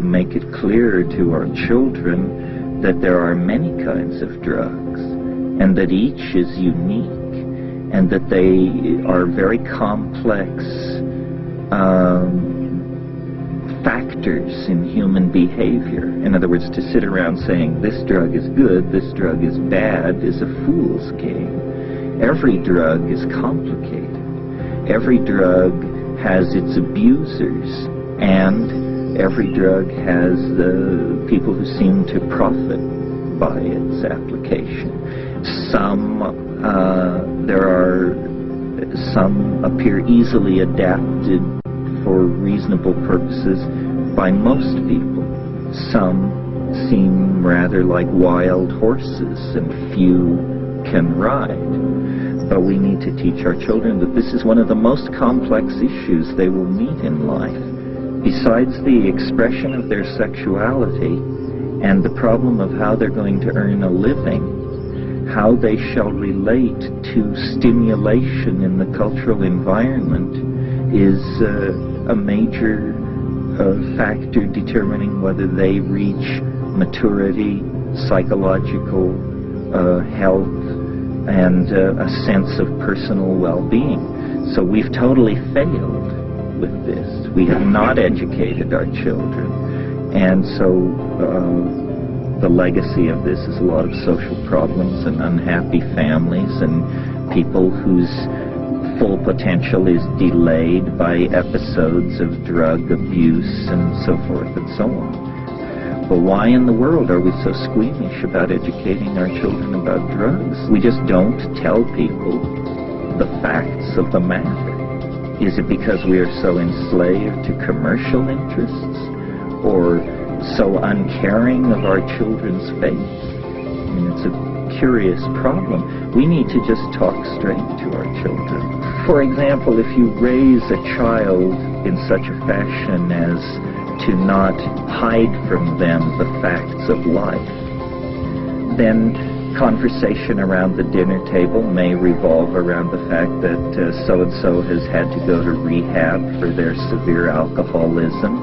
make it clear to our children that there are many kinds of drugs, and that each is unique, and that they are very complex factors in human behavior. In other words, to sit around saying this drug is good, this drug is bad, is a fool's game. Every drug is complicated. Every drug has its abusers, and every drug has the people who seem to profit by its application. Some appear easily adapted for reasonable purposes by most people. Some seem rather like wild horses, and few can ride. But we need to teach our children that this is one of the most complex issues they will meet in life. Besides the expression of their sexuality and the problem of how they're going to earn a living, how they shall relate to stimulation in the cultural environment is a major factor determining whether they reach maturity, psychological health, and a sense of personal well-being. So we've totally failed with this. We have not educated our children. And so the legacy of this is a lot of social problems and unhappy families and people whose full potential is delayed by episodes of drug abuse and so forth and so on. But why in the world are we so squeamish about educating our children about drugs? We just don't tell people the facts of the matter. Is it because we are so enslaved to commercial interests, or so uncaring of our children's faith? I mean, it's a curious problem. We need to just talk straight to our children. For example, if you raise a child in such a fashion as to not hide from them the facts of life, then conversation around the dinner table may revolve around the fact that so-and-so has had to go to rehab for their severe alcoholism,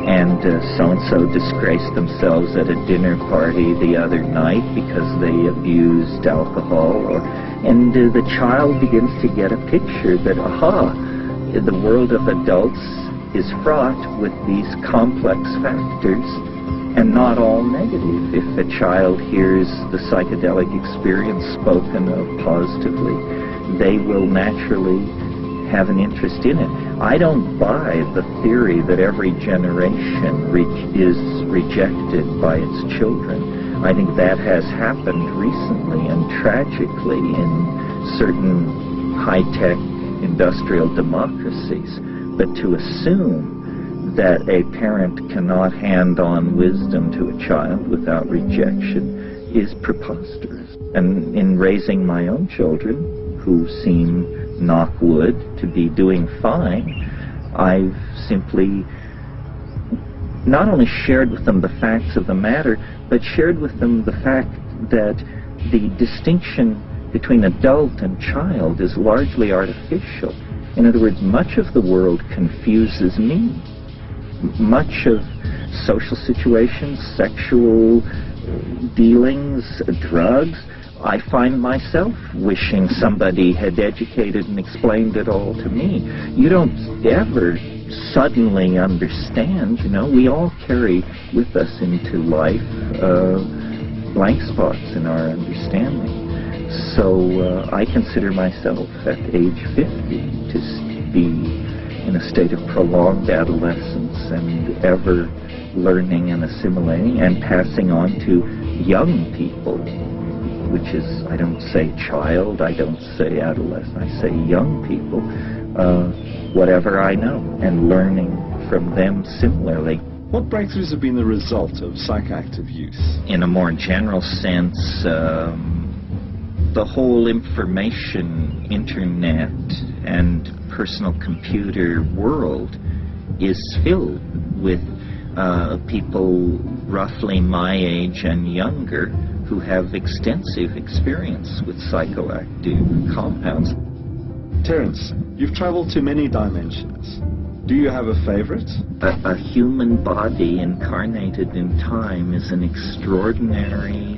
and so-and-so disgraced themselves at a dinner party the other night because they abused alcohol, and the child begins to get a picture that, aha, the world of adults is fraught with these complex factors, and not all negative. If a child hears the psychedelic experience spoken of positively, they will naturally have an interest in it. I don't buy the theory that every generation is rejected by its children. I think that has happened recently and tragically in certain high-tech industrial democracies. But to assume that a parent cannot hand on wisdom to a child without rejection is preposterous. And in raising my own children, who seem, knock wood, to be doing fine, I've simply not only shared with them the facts of the matter, but shared with them the fact that the distinction between adult and child is largely artificial. In other words, much of the world confuses me. Much of social situations, sexual dealings, drugs, I find myself wishing somebody had educated and explained it all to me. You don't ever suddenly understand, you know. We all carry with us into life blank spots in our understanding. So I consider myself at age 50 to be in a state of prolonged adolescence and ever learning and assimilating and passing on to young people, which is, I don't say child, I don't say adolescent, I say young people, whatever I know, and learning from them similarly. What breakthroughs have been the result of psychoactive use? In a more general sense, the whole information, internet, and personal computer world is filled with people roughly my age and younger who have extensive experience with psychoactive compounds. Terence, you've traveled to many dimensions. Do you have a favorite? A human body incarnated in time is an extraordinary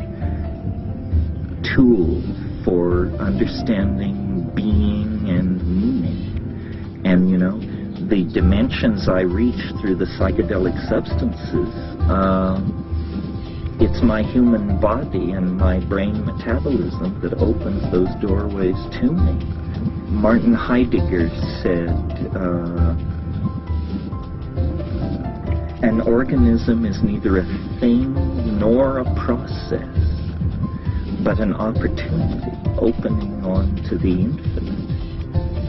tool for understanding being and meaning. And, you know, the dimensions I reach through the psychedelic substances, it's my human body and my brain metabolism that opens those doorways to me. Martin Heidegger said, an organism is neither a thing nor a process, but an opportunity opening on to the infinite.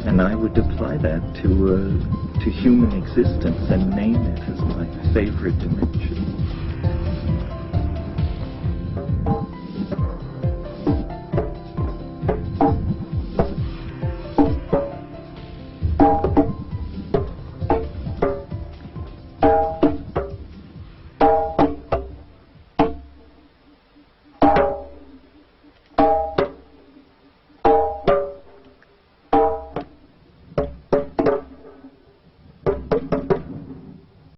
And I would apply that to human existence and name it as my favorite dimension.